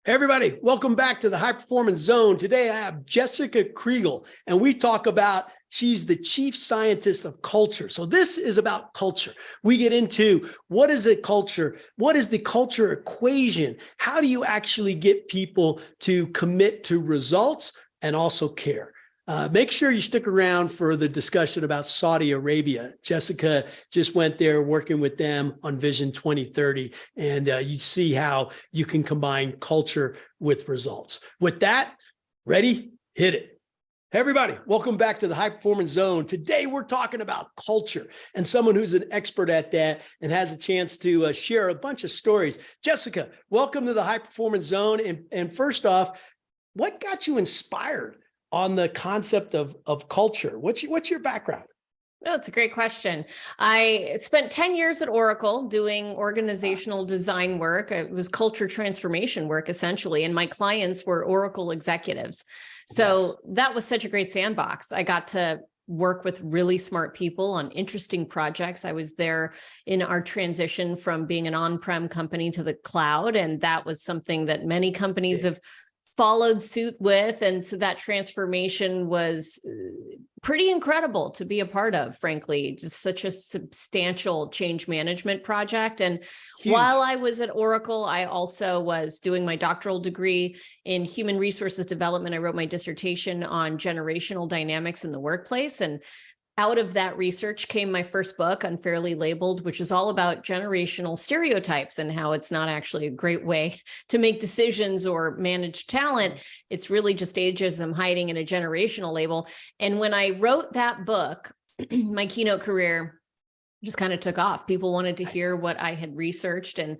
Hey everybody, welcome back to the High Performance Zone. Today I have Jessica Kriegel, and we talk about, she's the chief scientist of culture. So this is about culture. We get into what is a culture? What is the culture equation? How do you actually get people to commit to results and also care? Make sure you stick around for the discussion about Saudi Arabia. Jessica just went there working with them on Vision 2030, and you see how you can combine culture with results. With that, ready? Hit it. Hey everybody, welcome back to the High Performance Zone. Today we're talking about culture and someone who's an expert at that and has a chance to share a bunch of stories. Jessica, welcome to the High Performance Zone. And first off, what got you inspired on the concept of culture? What's your background? That's a great question. I spent 10 years at Oracle doing organizational design work. It was culture transformation work, essentially, and my clients were Oracle executives. So that was such a great sandbox. I got to work with really smart people on interesting projects. I was there in our transition from being an on-prem company to the cloud, and that was something that many companies have followed suit with. And so that transformation was pretty incredible to be a part of, frankly, just such a substantial change management project. And while I was at Oracle, I also was doing my doctoral degree in human resources development. I wrote my dissertation on generational dynamics in the workplace. And out of that research came my first book, Unfairly Labeled, which is all about generational stereotypes and how it's not actually a great way to make decisions or manage talent. It's really just ageism hiding in a generational label. And when I wrote that book, my keynote career just kind of took off. People wanted to hear what I had researched. And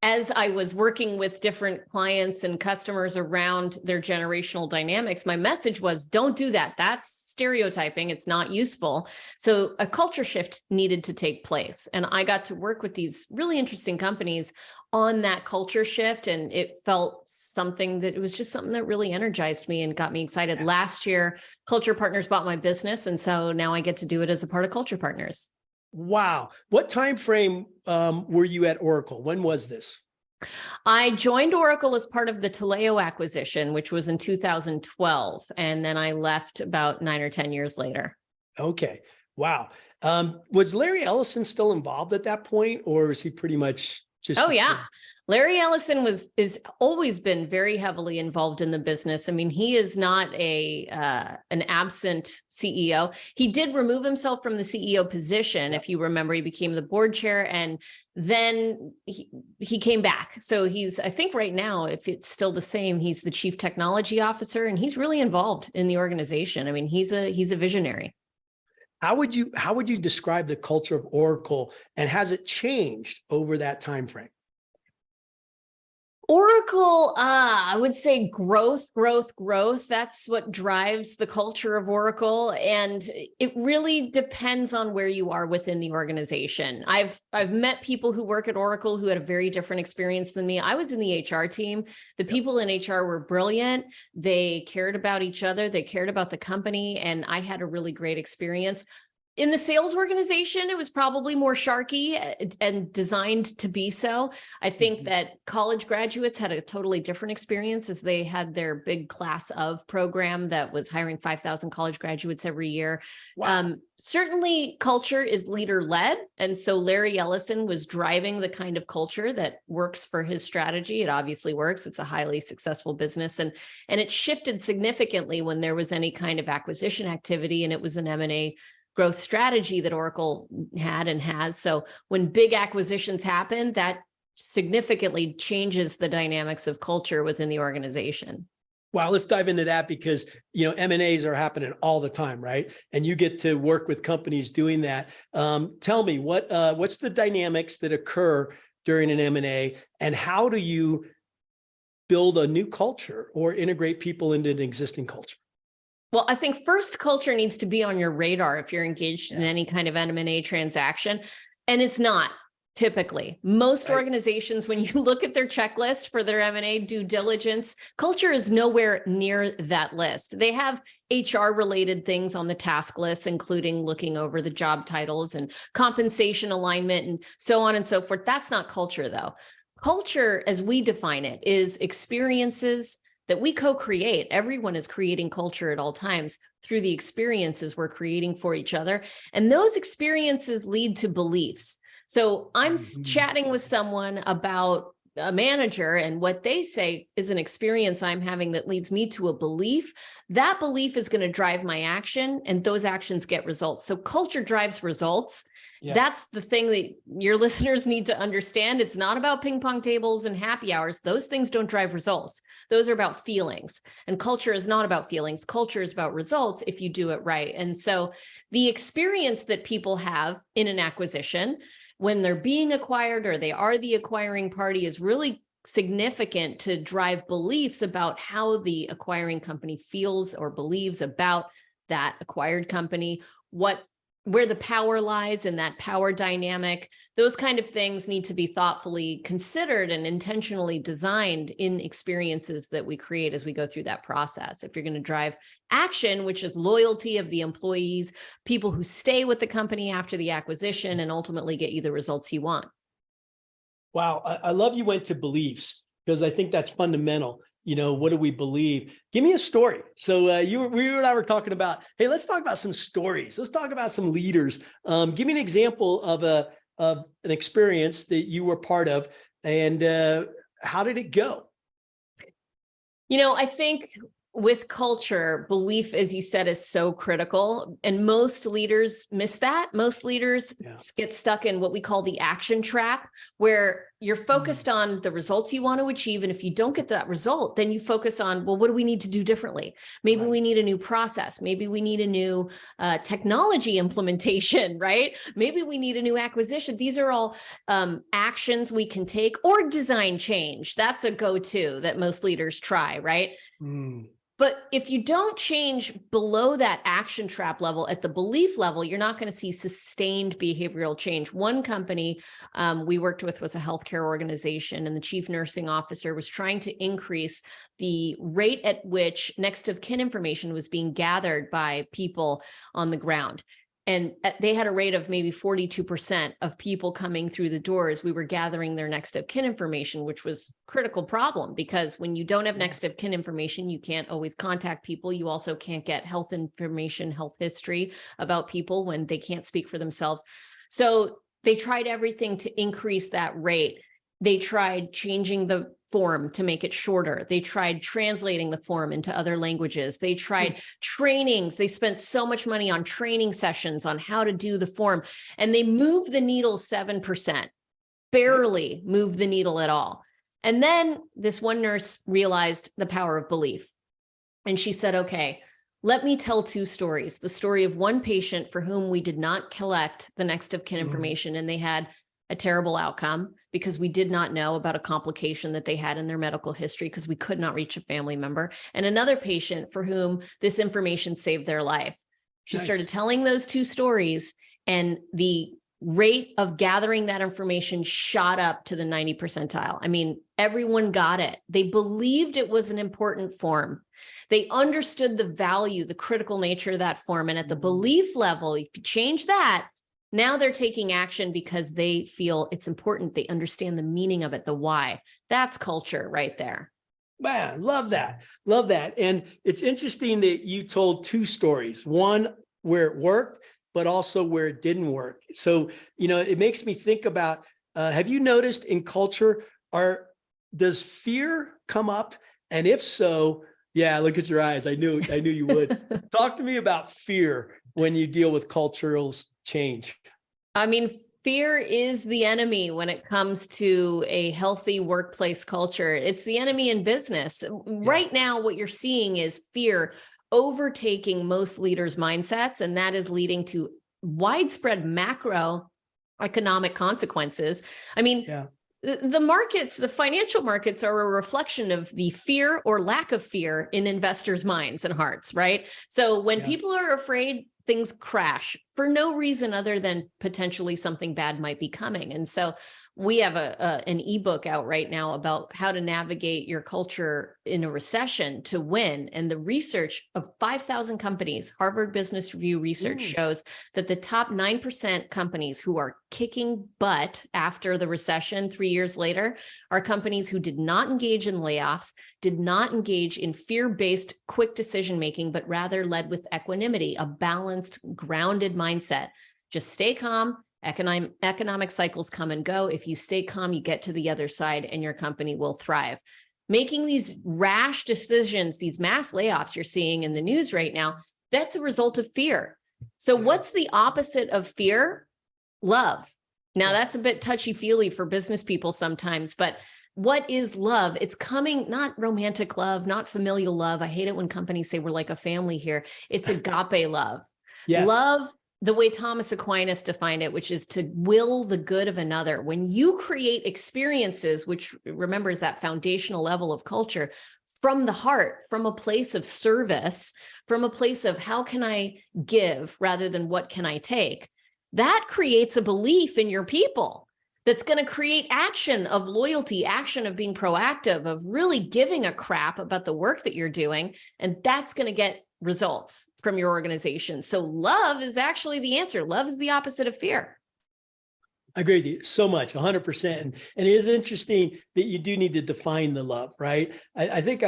as I was working with different clients and customers around their generational dynamics, my message was, don't do that. That's stereotyping. It's not useful. So a culture shift needed to take place. And I got to work with these really interesting companies on that culture shift. And it felt something that it was just something that really energized me and got me excited. Last year, Culture Partners bought my business. And so now I get to do it as a part of Culture Partners. Wow. What time frame were you at Oracle? When was this? I joined Oracle as part of the Taleo acquisition, which was in 2012. And then I left about 9 or 10 years later. Okay. Wow. Was Larry Ellison still involved at that point, or was he pretty much just? Oh, yeah. Larry Ellison is always been very heavily involved in the business. I mean, he is not an absent CEO. He did remove himself from the CEO position. If you remember, he became the board chair and then he came back. So he's, I think right now, if it's still the same, he's the chief technology officer and he's really involved in the organization. I mean, he's a visionary. How would you describe the culture of Oracle, and has it changed over that time frame? Oracle, I would say growth. That's what drives the culture of Oracle. And it really depends on where you are within the organization. I've met people who work at Oracle who had a very different experience than me. I was in the HR team. The people in HR were brilliant. They cared about each other. They cared about the company. And I had a really great experience. In the sales organization, it was probably more sharky and designed to be so. I think that college graduates had a totally different experience as they had their big class of program that was hiring 5,000 college graduates every year. Wow. Certainly culture is leader-led. And so Larry Ellison was driving the kind of culture that works for his strategy. It obviously works. It's a highly successful business. And it shifted significantly when there was any kind of acquisition activity, and it was an M&A growth strategy that Oracle had and has. So when big acquisitions happen, that significantly changes the dynamics of culture within the organization. Wow, let's dive into that because, M&As are happening all the time, right? And you get to work with companies doing that. Tell me, what's the dynamics that occur during an M&A, and how do you build a new culture or integrate people into an existing culture? Well, I think first, culture needs to be on your radar if you're engaged in any kind of M&A transaction. And it's not typically. Most organizations, when you look at their checklist for their M&A due diligence, culture is nowhere near that list. They have HR related things on the task list, including looking over the job titles and compensation alignment and so on and so forth. That's not culture, though. Culture, as we define it, is experiences that we co-create. Everyone is creating culture at all times through the experiences we're creating for each other. And those experiences lead to beliefs. So I'm chatting with someone about a manager, and what they say is an experience I'm having that leads me to a belief. That belief is going to drive my action, and those actions get results. So culture drives results. Yes. That's the thing that your listeners need to understand. It's not about ping pong tables and happy hours. Those things don't drive results. Those are about feelings. And culture is not about feelings. Culture is about results if you do it right. And so the experience that people have in an acquisition when they're being acquired or they are the acquiring party is really significant to drive beliefs about how the acquiring company feels or believes about that acquired company, where the power lies in that power dynamic. Those kind of things need to be thoughtfully considered and intentionally designed in experiences that we create as we go through that process. If you're going to drive action, which is loyalty of the employees, people who stay with the company after the acquisition and ultimately get you the results you want. Wow. I love you went to beliefs, because I think that's fundamental. You know, what do we believe? Give me a story. So we and I were talking about, hey, let's talk about some stories. Let's talk about some leaders. Give me an example of an experience that you were part of, and how did it go? You know, I think with culture, belief, as you said, is so critical. And most leaders miss that. Most leaders get stuck in what we call the action trap, where you're focused on the results you want to achieve. And if you don't get that result, then you focus on, well, what do we need to do differently? Maybe we need a new process. Maybe we need a new technology implementation, right? Maybe we need a new acquisition. These are all actions we can take, or design change. That's a go-to that most leaders try, right? But if you don't change below that action trap level at the belief level, you're not going to see sustained behavioral change. One company we worked with was a healthcare organization, and the chief nursing officer was trying to increase the rate at which next of kin information was being gathered by people on the ground. And they had a rate of maybe 42% of people coming through the doors. We were gathering their next of kin information, which was a critical problem, because when you don't have next of kin information, you can't always contact people. You also can't get health information, health history about people when they can't speak for themselves. So they tried everything to increase that rate. They tried changing the form to make it shorter. They tried translating the form into other languages. They tried trainings. They spent so much money on training sessions on how to do the form, and they moved the needle 7%, barely moved the needle at all. And then this one nurse realized the power of belief. And she said, okay, let me tell two stories. The story of one patient for whom we did not collect the next of kin information, and they had a terrible outcome because we did not know about a complication that they had in their medical history because we could not reach a family member. And another patient for whom this information saved their life. She started telling those two stories, and the rate of gathering that information shot up to the 90 percentile. I mean, everyone got it. They believed it was an important form. They understood the value, the critical nature of that form. And at the belief level, if you change that, now they're taking action because they feel it's important. They understand the meaning of it, the why. That's culture right there. Man, love that. Love that. And it's interesting that you told two stories, one where it worked, but also where it didn't work. So, you know, it makes me think about, have you noticed in culture, does fear come up? And if so, yeah, look at your eyes. I knew you would. Talk to me about fear when you deal with cultural change. I mean, fear is the enemy when it comes to a healthy workplace culture. It's the enemy in business. Right now, what you're seeing is fear overtaking most leaders' mindsets, and that is leading to widespread macroeconomic consequences. I mean, the markets, the financial markets, are a reflection of the fear or lack of fear in investors' minds and hearts, right? So when people are afraid, things crash for no reason other than potentially something bad might be coming. And so we have an ebook out right now about how to navigate your culture in a recession to win. And the research of 5,000 companies, Harvard Business Review research shows that the top 9% companies who are kicking butt after the recession 3 years later are companies who did not engage in layoffs, did not engage in fear-based quick decision-making, but rather led with equanimity, a balanced, grounded mindset. Just stay calm. Economic cycles come and go. If you stay calm, you get to the other side and your company will thrive. Making these rash decisions, these mass layoffs you're seeing in the news right now, that's a result of fear. So what's the opposite of fear? Love. Now that's a bit touchy-feely for business people sometimes, but what is love? It's coming, not romantic love, not familial love. I hate it when companies say we're like a family here. It's agape love. Yes. Love, the way Thomas Aquinas defined it, which is to will the good of another. When you create experiences, which remember is that foundational level of culture, from the heart, from a place of service, from a place of how can I give rather than what can I take, that creates a belief in your people that's going to create action of loyalty, action of being proactive, of really giving a crap about the work that you're doing. And that's going to get results from your organization. So love is actually the answer. Love is the opposite of fear. I agree with you so much, 100%. And it is interesting that you do need to define the love, right? I think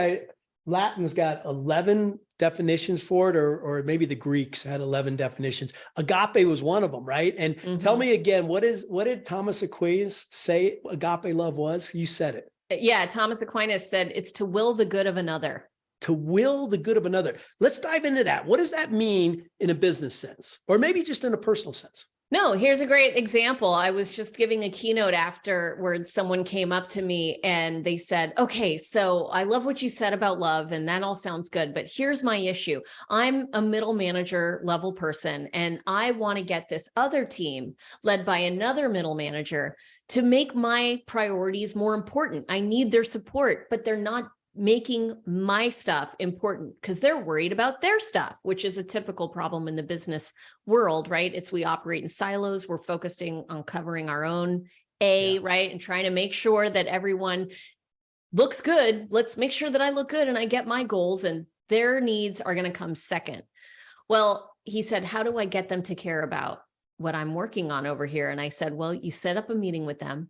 Latin's got 11 definitions for it, or maybe the Greeks had 11 definitions. Agape was one of them, right? And tell me again, what did Thomas Aquinas say agape love was? You said it. Yeah, Thomas Aquinas said it's to will the good of another. To will the good of another. Let's dive into that. What does that mean in a business sense, or maybe just in a personal sense? No, here's a great example. I was just giving a keynote afterwards. Someone came up to me and they said, okay, so I love what you said about love and that all sounds good, but here's my issue. I'm a middle manager level person and I want to get this other team led by another middle manager to make my priorities more important. I need their support, but they're not making my stuff important because they're worried about their stuff, which is a typical problem in the business world, right? It's we operate in silos. We're focusing on covering our own right? And trying to make sure that everyone looks good. Let's make sure that I look good and I get my goals, and their needs are going to come second. Well, he said, how do I get them to care about what I'm working on over here? And I said, well, you set up a meeting with them.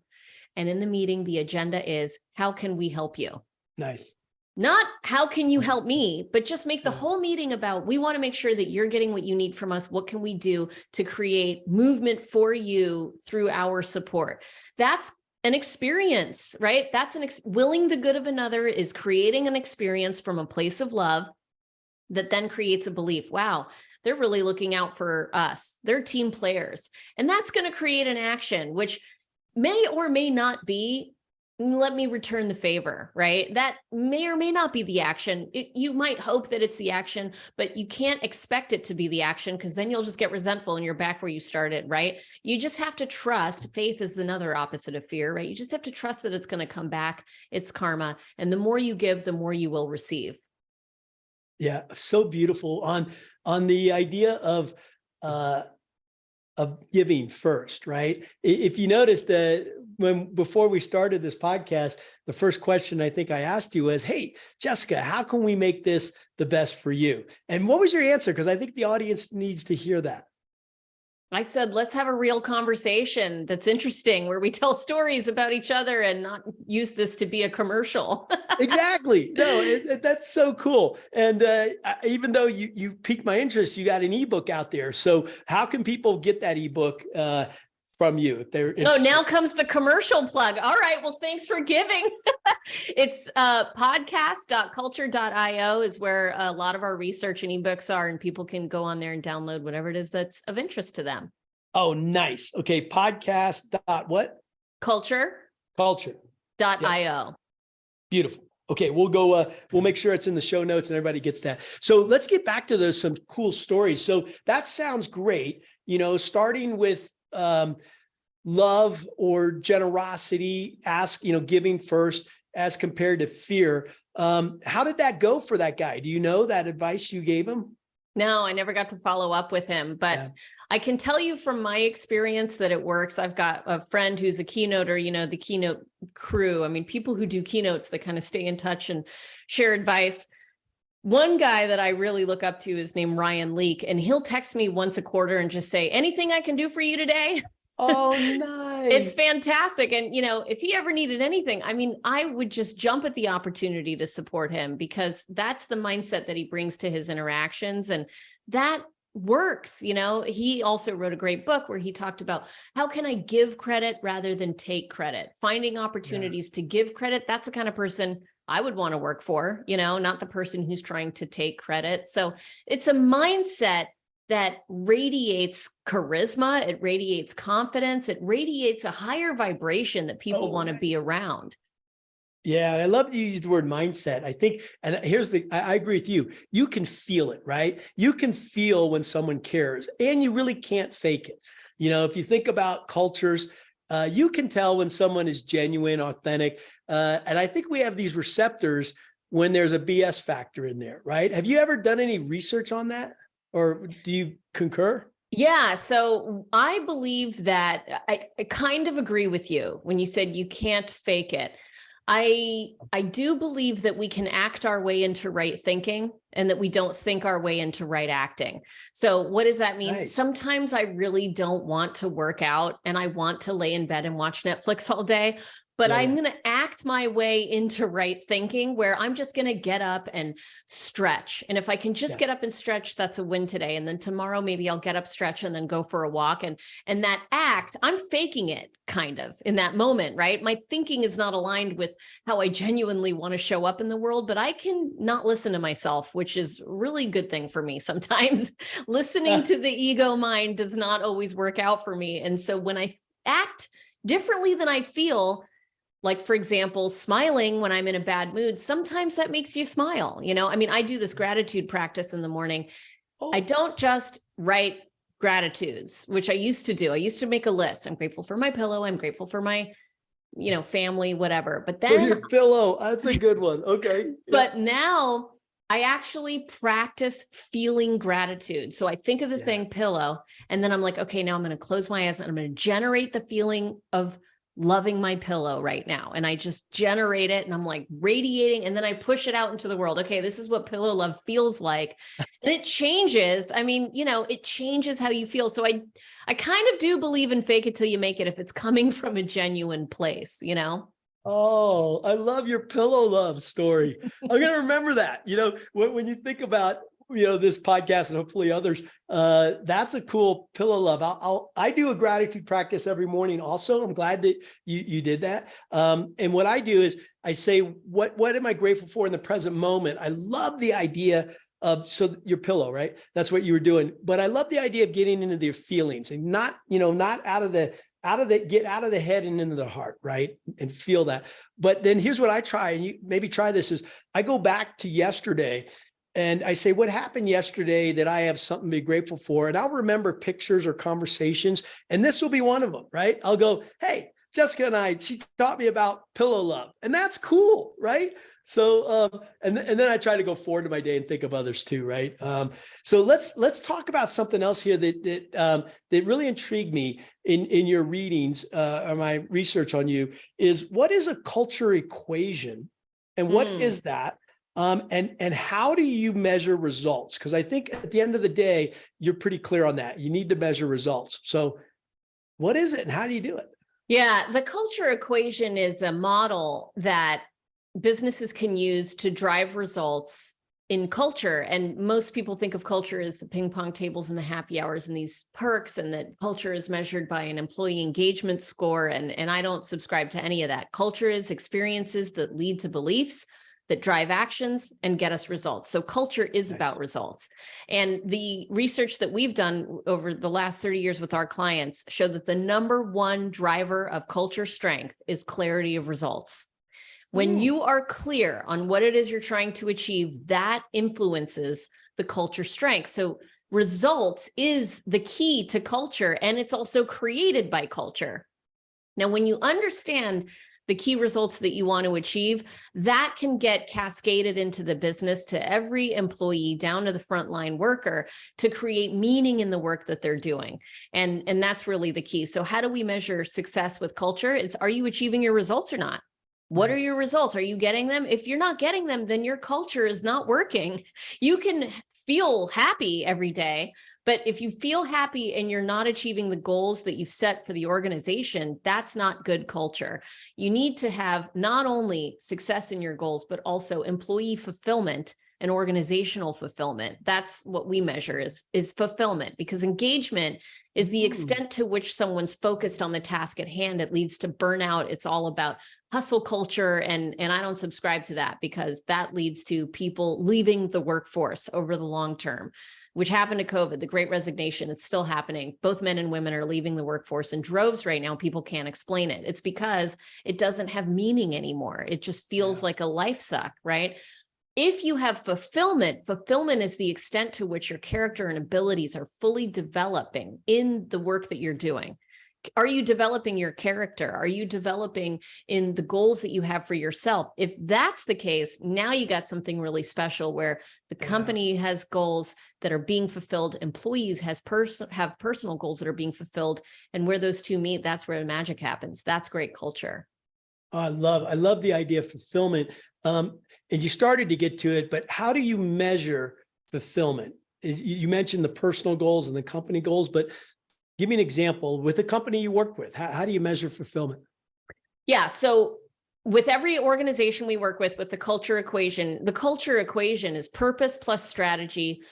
And in the meeting, the agenda is, how can we help you? Nice. Not how can you help me, but just make the whole meeting about, we want to make sure that you're getting what you need from us. What can we do to create movement for you through our support? That's an experience, right? That's willing the good of another is creating an experience from a place of love that then creates a belief. Wow, they're really looking out for us. They're team players. And that's going to create an action, which may or may not be, let me return the favor, right? That may or may not be the action. You might hope that it's the action, but you can't expect it to be the action because then you'll just get resentful and you're back where you started, right? You just have to trust. Faith is another opposite of fear, right? You just have to trust that it's going to come back. It's karma. And the more you give, the more you will receive. Yeah, so beautiful on the idea of giving first, right? If you noticed that before we started this podcast, the first question I think I asked you was, hey, Jessica, how can we make this the best for you? And what was your answer? Because I think the audience needs to hear that. I said, let's have a real conversation that's interesting where we tell stories about each other and not use this to be a commercial. Exactly. No, that's so cool. And even though you piqued my interest, you got an ebook out there. So how can people get that ebook from you if they're interested? Oh, now comes the commercial plug. All right. Well, thanks for giving. It's podcast.culture.io is where a lot of our research and ebooks are, and people can go on there and download whatever it is that's of interest to them. Oh, nice. Okay. Podcast dot what? Culture.io. Yes. Beautiful. Okay. We'll go, we'll make sure it's in the show notes and everybody gets that. So let's get back to some cool stories. So that sounds great. You know, starting with, love or generosity, giving first as compared to fear. How did that go for that guy? Do you know that advice you gave him? No, I never got to follow up with him, but Yeah. I can tell you from my experience that it works. I've got a friend who's a keynoter, the keynote crew. I mean, people who do keynotes that kind of stay in touch and share advice. One guy that I really look up to is named Ryan Leake, and he'll text me once a quarter and just say, anything I can do for you today? Oh, It's nice. fantastic. And, if he ever needed anything, I mean, I would just jump at the opportunity to support him, because that's the mindset that he brings to his interactions. And that works. He also wrote a great book where he talked about how can I give credit rather than take credit, finding opportunities to give credit. That's the kind of person I would want to work for, not the person who's trying to take credit. So it's a mindset that radiates charisma, it radiates confidence, it radiates a higher vibration that people want to be around. Yeah, and I love that you used the word mindset. I think, and I agree with you. You can feel it, right? You can feel when someone cares, and you really can't fake it. If you think about cultures, you can tell when someone is genuine, authentic. And I think we have these receptors when there's a BS factor in there, right? Have you ever done any research on that? Or do you concur? Yeah, so I believe that I kind of agree with you when you said you can't fake it. I do believe that we can act our way into right thinking, and that we don't think our way into right acting. So what does that mean? Nice. Sometimes I really don't want to work out and I want to lay in bed and watch Netflix all day, but Yeah, I'm yeah. going to act my way into right thinking, where I'm just going to get up and stretch. And if I can just Yes. get up and stretch, that's a win today. And then tomorrow, maybe I'll get up, stretch, and then go for a walk. And that act, I'm faking it kind of in that moment, right? My thinking is not aligned with how I genuinely want to show up in the world, but I can not listen to myself, which is a really good thing for me. Sometimes listening to the ego mind does not always work out for me. And so when I act differently than I feel, like, for example, smiling when I'm in a bad mood, sometimes that makes you smile. I mean, I do this gratitude practice in the morning. I don't just write gratitudes, which I used to do. I used to make a list. I'm grateful for my pillow. I'm grateful for my, family, whatever. But For then, your pillow. That's a good one. Okay. but now I actually practice feeling gratitude. So I think of the thing Yes. pillow, and then I'm like, okay, now I'm going to close my eyes and I'm going to generate the feeling of loving my pillow right now. And I just generate it, and I'm like radiating, and then I push it out into the world. Okay, this is what pillow love feels like. And it changes. I mean, it changes how you feel. So I kind of do believe in fake it till you make it if it's coming from a genuine place, Oh, I love your pillow love story. I'm going to remember that. When you think about, this podcast and hopefully others, that's a cool pillow love. I do a gratitude practice every morning also. I'm glad that you did that. And what I do is I say, what am I grateful for in the present moment? I love the idea of, so your pillow, right? That's what you were doing. But I love the idea of getting into their feelings and not out of the get out of the head and into the heart, right? And feel that. But then here's what I try, and you maybe try this, is I go back to yesterday and I say, what happened yesterday that I have something to be grateful for? And I'll remember pictures or conversations, and this will be one of them, right? I'll go, hey, Jessica she taught me about pillow love, and that's cool, right? So, and then I try to go forward to my day and think of others too, right? So let's talk about something else here that really intrigued me in your readings or my research on you, is what is a culture equation, and what is that? And how do you measure results? Because I think at the end of the day, you're pretty clear on that. You need to measure results. So what is it and how do you do it? Yeah, the culture equation is a model that businesses can use to drive results in culture. And most people think of culture as the ping pong tables and the happy hours and these perks, and that culture is measured by an employee engagement score. And I don't subscribe to any of that. Culture is experiences that lead to beliefs, that drive actions and get us results. So culture is about results. And the research that we've done over the last 30 years with our clients show that the number one driver of culture strength is clarity of results. When you are clear on what it is you're trying to achieve, that influences the culture strength. So results is the key to culture, and it's also created by culture. Now, when you understand the key results that you want to achieve, that can get cascaded into the business to every employee down to the frontline worker to create meaning in the work that they're doing. And that's really the key. So how do we measure success with culture? It's, are you achieving your results or not? What are your results? Are you getting them? If you're not getting them, then your culture is not working. You can feel happy every day, but if you feel happy and you're not achieving the goals that you've set for the organization, that's not good culture. You need to have not only success in your goals, but also employee fulfillment and organizational fulfillment. That's what we measure is fulfillment, because engagement is the extent to which someone's focused on the task at hand. It leads to burnout. It's all about hustle culture. And I don't subscribe to that, because that leads to people leaving the workforce over the long term, which happened to COVID, the Great Resignation. It's still happening. Both men and women are leaving the workforce in droves right now. People can't explain it. It's because it doesn't have meaning anymore. It just feels like a life suck, right? If you have fulfillment, fulfillment is the extent to which your character and abilities are fully developing in the work that you're doing. Are you developing your character? Are you developing in the goals that you have for yourself? If that's the case, now you got something really special where the company has goals that are being fulfilled, employees have personal goals that are being fulfilled, and where those two meet, that's where the magic happens. That's great culture. I love the idea of fulfillment. And you started to get to it, but how do you measure fulfillment? You mentioned the personal goals and the company goals, but give me an example with the company you work with. How do you measure fulfillment? Yeah. So with every organization we work with the culture equation is purpose plus strategy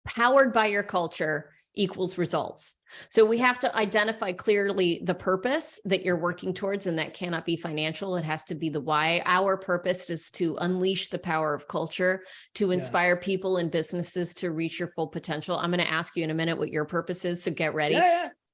powered by your culture equals results. So we have to identify clearly the purpose that you're working towards, and that cannot be financial. It has to be the why. Our purpose is to unleash the power of culture, to inspire people and businesses to reach your full potential. I'm going to ask you in a minute what your purpose is, so get ready.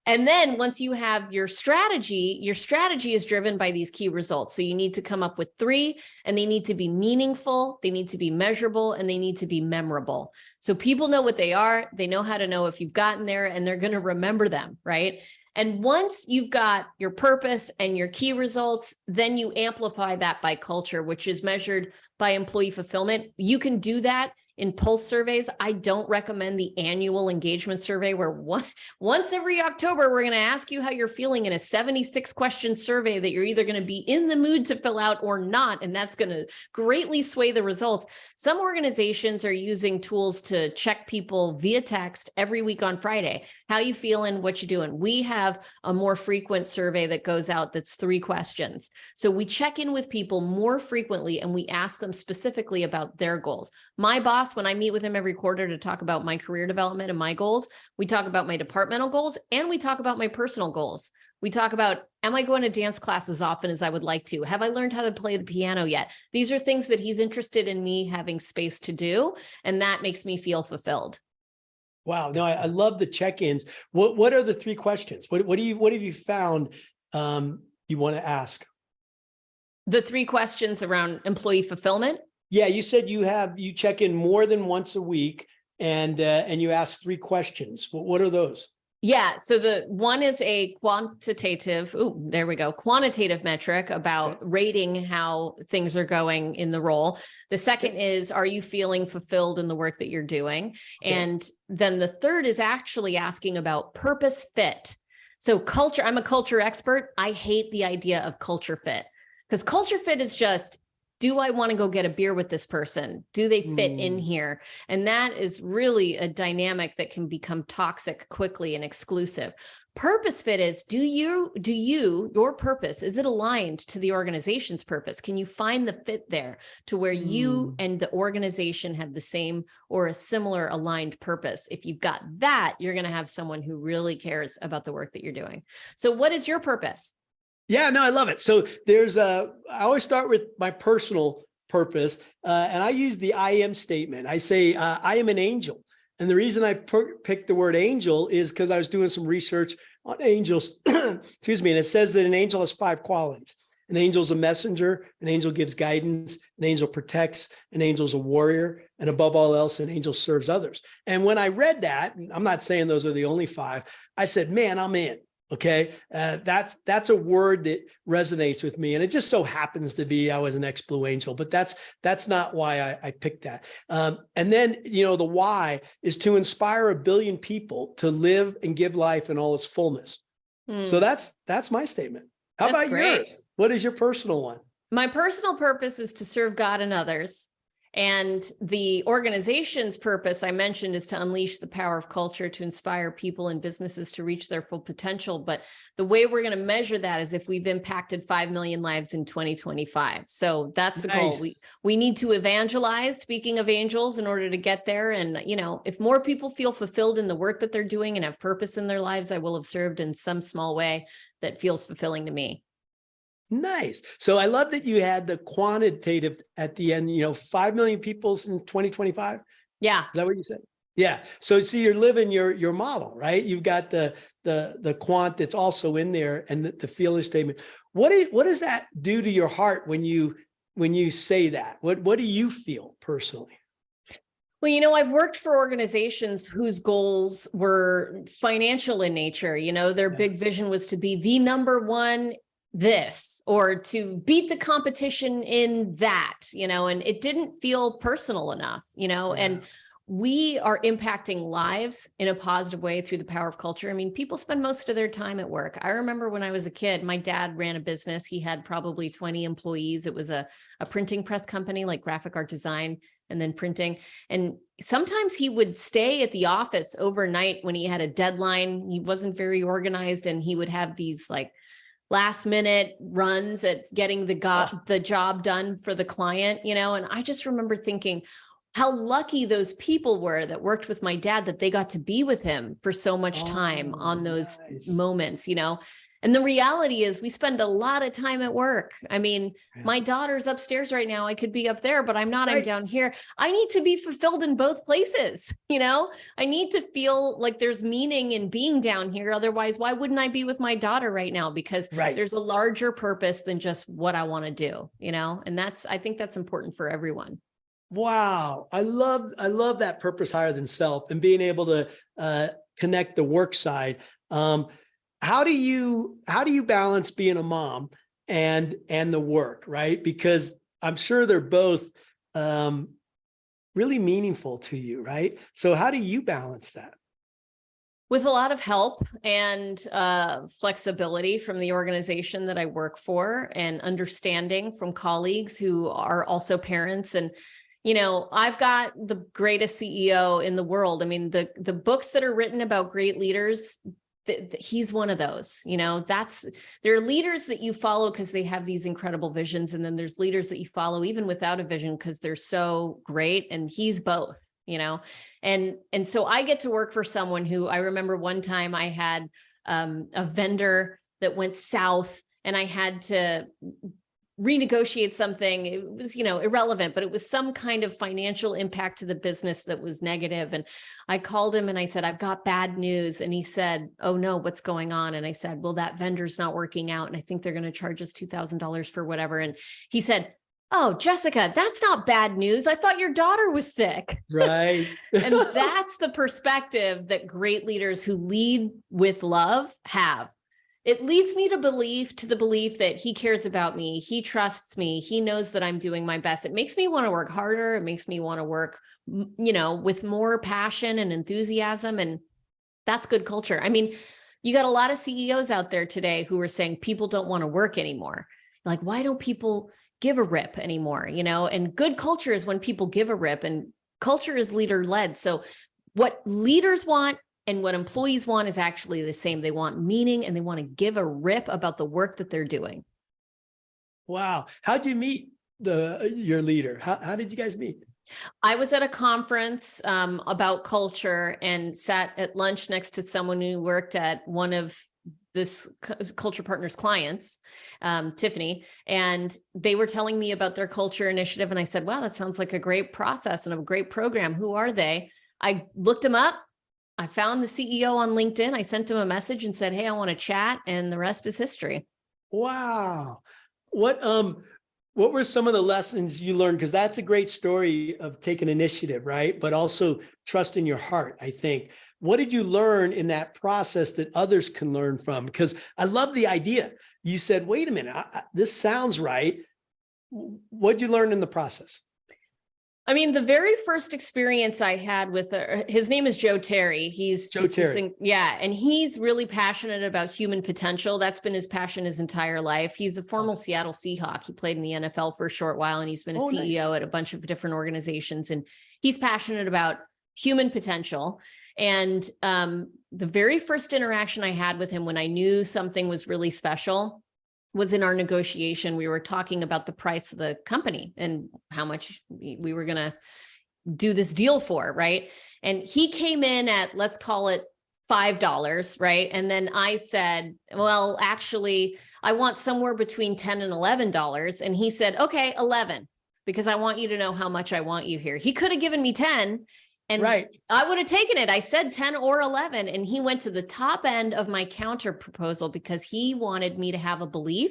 And then once you have your strategy is driven by these key results. So you need to come up with 3, and they need to be meaningful, they need to be measurable, and they need to be memorable. So people know what they are, they know how to know if you've gotten there, and they're going to remember them, right? And once you've got your purpose and your key results, then you amplify that by culture, which is measured by employee fulfillment. You can do that in pulse surveys. I don't recommend the annual engagement survey where once every October, we're going to ask you how you're feeling in a 76 question survey that you're either going to be in the mood to fill out or not. And that's going to greatly sway the results. Some organizations are using tools to check people via text every week on Friday. How you feeling? What you doing? We have a more frequent survey that goes out that's 3 questions. So we check in with people more frequently, and we ask them specifically about their goals. My boss, when I meet with him every quarter to talk about my career development and my goals, we talk about my departmental goals, and we talk about my personal goals. We talk about, am I going to dance class as often as I would like to? Have I learned how to play the piano yet? These are things that he's interested in me having space to do, and that makes me feel fulfilled. Wow. No, I love the check-ins. What are the 3 questions? What have you found you want to ask? The 3 questions around employee fulfillment. Yeah, you said you check in more than once a week, and you ask 3 questions. What are those? Yeah, so the one is a quantitative metric about rating how things are going in the role. The second is, are you feeling fulfilled in the work that you're doing? And then the third is actually asking about purpose fit. So culture, I'm a culture expert. I hate the idea of culture fit, because culture fit is just, do I want to go get a beer with this person? Do they fit in here? And that is really a dynamic that can become toxic quickly and exclusive. Purpose fit is, your purpose, is it aligned to the organization's purpose? Can you find the fit there to where you and the organization have the same or a similar aligned purpose? If you've got that, you're going to have someone who really cares about the work that you're doing. So what is your purpose? Yeah, no, I love it. So I always start with my personal purpose, and I use the I am statement. I say, I am an angel. And the reason I picked the word angel is because I was doing some research on angels, excuse me, and it says that an angel has 5 qualities. An angel is a messenger, an angel gives guidance, an angel protects, an angel is a warrior, and above all else, an angel serves others. And when I read that, and I'm not saying those are the only 5, I said, man, I'm in. Okay. That's a word that resonates with me. And it just so happens to be, I was an ex-Blue Angel, but that's not why I picked that. And then, the why is to inspire 1 billion people to live and give life in all its fullness. So that's my statement. How That's about great. yours? What is your personal one? My personal purpose is to serve God and others. And the organization's purpose I mentioned is to unleash the power of culture to inspire people and businesses to reach their full potential. But the way we're going to measure that is if we've impacted 5 million lives in 2025. So that's the goal. We need to evangelize, speaking of angels, in order to get there. And, if more people feel fulfilled in the work that they're doing and have purpose in their lives, I will have served in some small way that feels fulfilling to me. Nice. So I love that you had the quantitative at the end, 5 million people in 2025. Yeah. Is that what you said? Yeah. So see, you're living your model, right? You've got the quant that's also in there and the feeling statement. What does that do to your heart when you say that? What do you feel personally? Well, I've worked for organizations whose goals were financial in nature. Their big vision was to be the number one this, or to beat the competition in that, and it didn't feel personal enough, and we are impacting lives in a positive way through the power of culture. I mean, people spend most of their time at work. I remember when I was a kid, my dad ran a business. He had probably 20 employees. It was a printing press company, like graphic art design and then printing. And sometimes he would stay at the office overnight when he had a deadline. He wasn't very organized, and he would have these like last minute runs at getting the job done for the client, and I just remember thinking how lucky those people were that worked with my dad, that they got to be with him for so much time on those moments, And the reality is we spend a lot of time at work. I mean, my daughter's upstairs right now. I could be up there, but I'm not. I'm down here. I need to be fulfilled in both places. I need to feel like there's meaning in being down here. Otherwise, why wouldn't I be with my daughter right now? Because there's a larger purpose than just what I want to do, and I think that's important for everyone. Wow. I love that purpose higher than self and being able to connect the work side. How do you balance being a mom and the work, right? Because I'm sure they're both really meaningful to you, right? So how do you balance that? With a lot of help and flexibility from the organization that I work for, and understanding from colleagues who are also parents. And I've got the greatest CEO in the world. I mean, the books that are written about great leaders, he's one of those. There are leaders that you follow because they have these incredible visions, and then there's leaders that you follow even without a vision because they're so great, and he's both. And so I get to work for someone who, I remember one time I had a vendor that went south, and I had to renegotiate something. It was, irrelevant, but it was some kind of financial impact to the business that was negative. And I called him and I said, I've got bad news. And he said, oh no, what's going on? And I said, well, that vendor's not working out, and I think they're going to charge us $2,000 for whatever. And he said, oh, Jessica, that's not bad news. I thought your daughter was sick. Right. And that's the perspective that great leaders who lead with love have. It leads me to the belief that he cares about me. He trusts me. He knows that I'm doing my best. It makes me want to work harder. It makes me want to work, with more passion and enthusiasm. And that's good culture. I mean, you got a lot of CEOs out there today who are saying people don't want to work anymore. Like, why don't people give a rip anymore? And good culture is when people give a rip, and culture is leader led. So what leaders want and what employees want is actually the same. They want meaning, and they want to give a rip about the work that they're doing. Wow. How'd you meet your leader? How did you guys meet? I was at a conference about culture and sat at lunch next to someone who worked at one of this Culture Partners clients, Tiffany, and they were telling me about their culture initiative. And I said, wow, that sounds like a great process and a great program. Who are they? I looked them up. I found the CEO on LinkedIn. I sent him a message and said, hey, I want to chat. And the rest is history. Wow. What What were some of the lessons you learned? Because that's a great story of taking initiative, right? But also trust in your heart, I think. What did you learn in that process that others can learn from? Because I love the idea. You said, wait a minute, this sounds right. What did you learn in the process? I mean, the very first experience I had with his name is Joe Terry. He's Joe Terry. and he's really passionate about human potential. That's been his passion his entire life. He's a former Seattle Seahawk. He played in the NFL for a short while, and he's been a CEO at a bunch of different organizations. And he's passionate about human potential. And the very first interaction I had with him when I knew something was really special was in our negotiation. We were talking about the price of the company and how much we were going to do this deal for, right? And he came in at, let's call it $5, right? And then I said, well, actually, I want somewhere between $10 and $11. And he said, okay, 11, because I want you to know how much I want you here. He could have given me 10. And I would have taken it. I said 10 or 11. And he went to the top end of my counter proposal because he wanted me to have a belief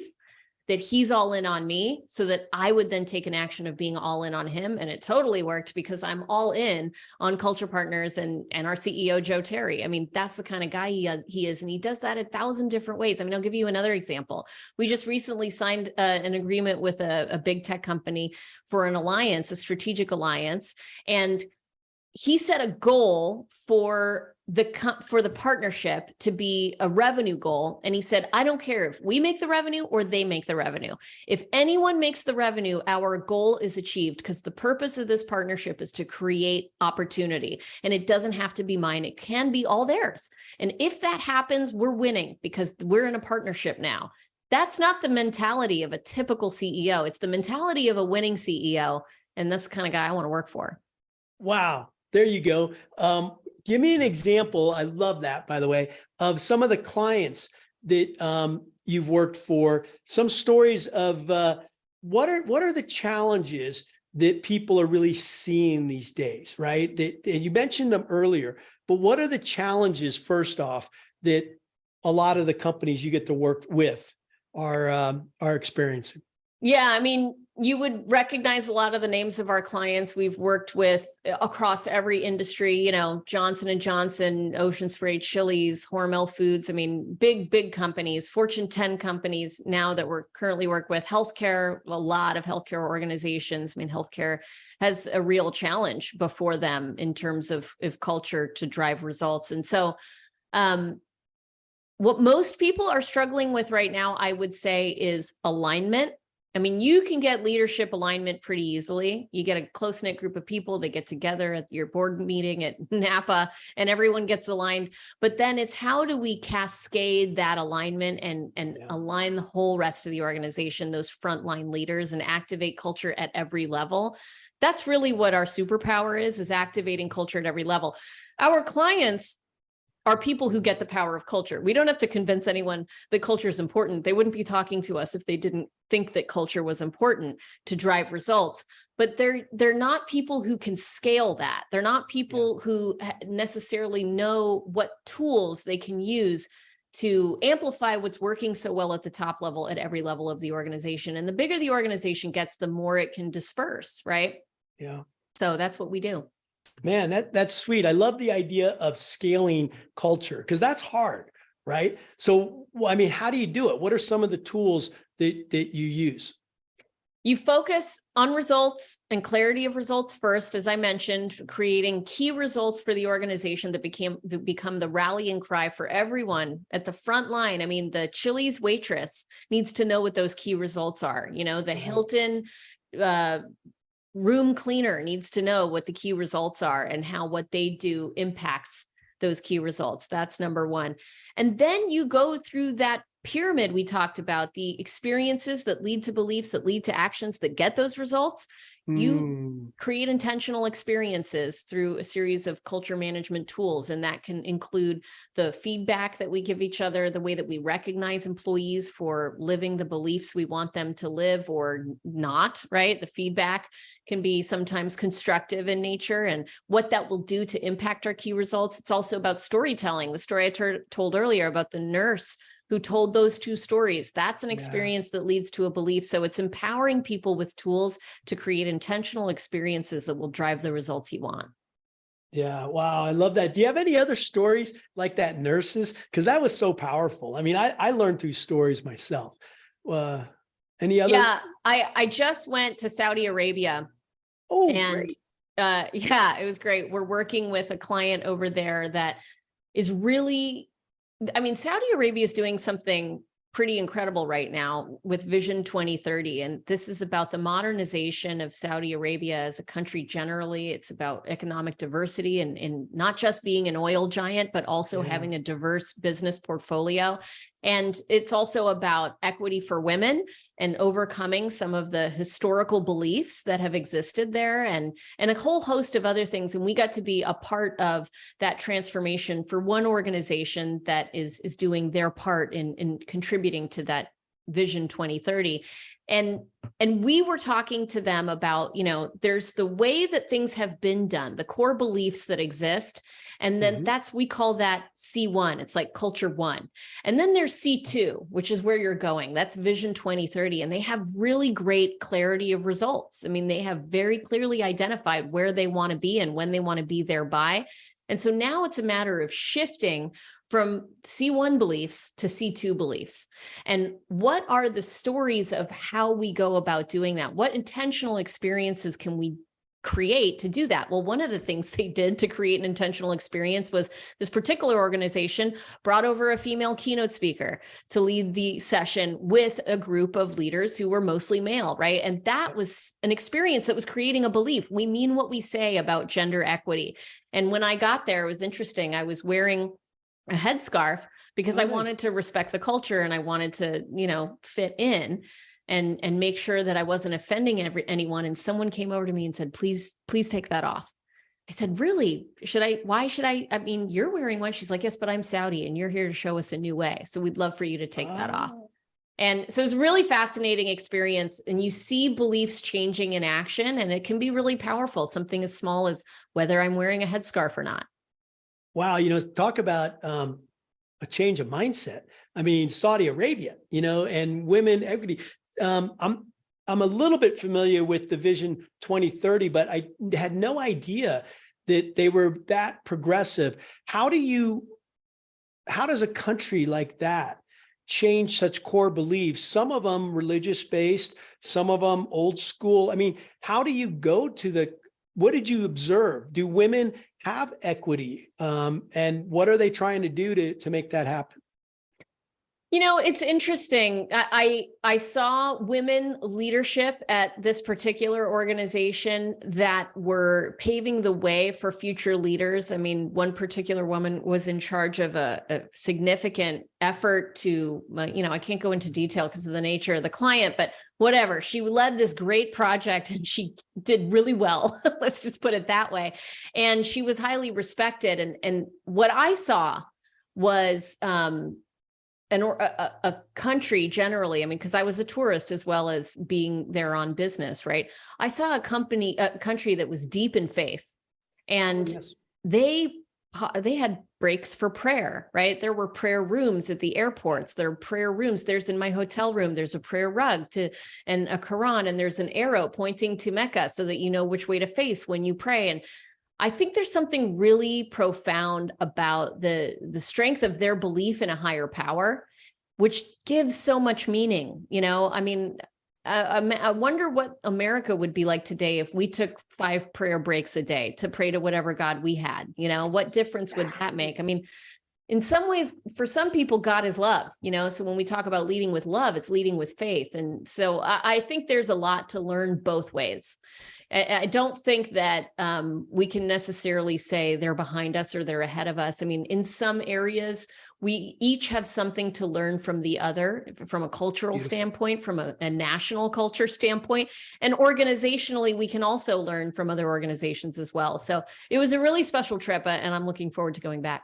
that he's all in on me so that I would then take an action of being all in on him. And it totally worked because I'm all in on Culture Partners and our CEO, Joe Terry. I mean, that's the kind of guy he is. And he does that 1,000 different ways. I mean, I'll give you another example. We just recently signed an agreement with a big tech company for an alliance, a strategic alliance. And he set a goal for the partnership to be a revenue goal. And he said, I don't care if we make the revenue or they make the revenue. If anyone makes the revenue, our goal is achieved, because the purpose of this partnership is to create opportunity. And it doesn't have to be mine. It can be all theirs. And if that happens, we're winning because we're in a partnership now. That's not the mentality of a typical CEO. It's the mentality of a winning CEO. And that's the kind of guy I want to work for. Wow. There you go. Give me an example. I love that, by the way, of some of the clients that you've worked for, some stories of what are the challenges that people are really seeing these days, right? That you mentioned them earlier, but what are the challenges, first off, that a lot of the companies you get to work with are experiencing? Yeah, I mean, you would recognize a lot of the names of our clients we've worked with across every industry, you know, Johnson & Johnson, Ocean Spray, Chili's, Hormel Foods. I mean, big companies, Fortune 10 companies now that we're currently work with, healthcare, a lot of healthcare organizations. I mean, healthcare has a real challenge before them in terms of culture to drive results. And so, what most people are struggling with right now, I would say, is alignment. I mean, you can get leadership alignment pretty easily. You get a close-knit group of people that get together at your board meeting at Napa and everyone gets aligned. But then it's how do we cascade that alignment and align the whole rest of the organization, those frontline leaders, and activate culture at every level. That's really what our superpower is activating culture at every level. Our clients are people who get the power of culture. We don't have to convince anyone that culture is important. They wouldn't be talking to us if they didn't think that culture was important to drive results. But they're not people who can scale that. They're not people who necessarily know what tools they can use to amplify what's working so well at the top level, at every level of the organization. And the bigger the organization gets, the more it can disperse, right? Yeah. So that's what we do. Man, that's sweet. I love the idea of scaling culture because that's hard, right? So, I mean, how do you do it? What are some of the tools that you use? You focus on results and clarity of results first, as I mentioned, creating key results for the organization that become the rallying cry for everyone at the front line. I mean, the Chili's waitress needs to know what those key results are. You know, the Hilton room cleaner needs to know what the key results are and how what they do impacts those key results. That's number one. And then you go through that pyramid we talked about, the experiences that lead to beliefs, that lead to actions that get those results. You create intentional experiences through a series of culture management tools, and that can include the feedback that we give each other, the way that we recognize employees for living the beliefs we want them to live or not, right? The feedback can be sometimes constructive in nature and what that will do to impact our key results. It's also about storytelling. The story I told earlier about the nurse who told those two stories. That's an Yeah. experience that leads to a belief. So it's empowering people with tools to create intentional experiences that will drive the results you want. Yeah. Wow. I love that. Do you have any other stories like that, nurses? Because that was so powerful. I mean, I learned through stories myself. Any other? Yeah, I just went to Saudi Arabia. Oh, And great. yeah, it was great. We're working with a client over there that is really, I mean, Saudi Arabia is doing something pretty incredible right now with Vision 2030. And this is about the modernization of Saudi Arabia as a country generally. It's about economic diversity and not just being an oil giant, but also having a diverse business portfolio. And it's also about equity for women and overcoming some of the historical beliefs that have existed there and a whole host of other things. And we got to be a part of that transformation for one organization that is doing their part in contributing to that Vision 2030. And we were talking to them about, you know, there's the way that things have been done, the core beliefs that exist. And then we call that C1. It's like culture 1. And then there's C2, which is where you're going. That's Vision 2030. And they have really great clarity of results. I mean, they have very clearly identified where they want to be and when they want to be there by. And so now it's a matter of shifting from C1 beliefs to C2 beliefs. And what are the stories of how we go about doing that? What intentional experiences can we create to do that? Well, one of the things they did to create an intentional experience was this particular organization brought over a female keynote speaker to lead the session with a group of leaders who were mostly male, right? And that was an experience that was creating a belief. We mean what we say about gender equity. And when I got there, it was interesting. I was wearing a headscarf because I wanted to respect the culture and I wanted to, you know, fit in and make sure that I wasn't offending anyone. And someone came over to me and said, please take that off. I said, really? Why should I? I mean, you're wearing one. She's like, yes, but I'm Saudi and you're here to show us a new way. So we'd love for you to take that off. And so it's a really fascinating experience. And you see beliefs changing in action, and it can be really powerful. Something as small as whether I'm wearing a headscarf or not. Wow. You know, talk about a change of mindset. I mean, Saudi Arabia, you know, and women equity. I'm a little bit familiar with the Vision 2030, but I had no idea that they were that progressive. How does a country like that change such core beliefs? Some of them religious based, some of them old school. I mean, how do you go to what did you observe? Do women have equity? And what are they trying to do to make that happen? You know, it's interesting. I saw women leadership at this particular organization that were paving the way for future leaders. I mean, one particular woman was in charge of a significant effort to, you know, I can't go into detail because of the nature of the client, but whatever. She led this great project and she did really well. Let's just put it that way. And she was highly respected. And what I saw was, a country generally, I mean, because I was a tourist as well as being there on business, right? I saw a country that was deep in faith, and they had breaks for prayer, right? There were prayer rooms at the airports. There are prayer rooms. There's in my hotel room, there's a prayer rug and a Quran, and there's an arrow pointing to Mecca so that you know which way to face when you pray. And I think there's something really profound about the strength of their belief in a higher power, which gives so much meaning. You know, I mean, I wonder what America would be like today if we took 5 prayer breaks a day to pray to whatever God we had. You know, what difference would that make? I mean, in some ways, for some people, God is love, you know, so when we talk about leading with love, it's leading with faith. And so I think there's a lot to learn both ways. I don't think that we can necessarily say they're behind us or they're ahead of us. I mean, in some areas, we each have something to learn from the other, from a cultural standpoint, from a national culture standpoint, and organizationally, we can also learn from other organizations as well. So it was a really special trip, and I'm looking forward to going back.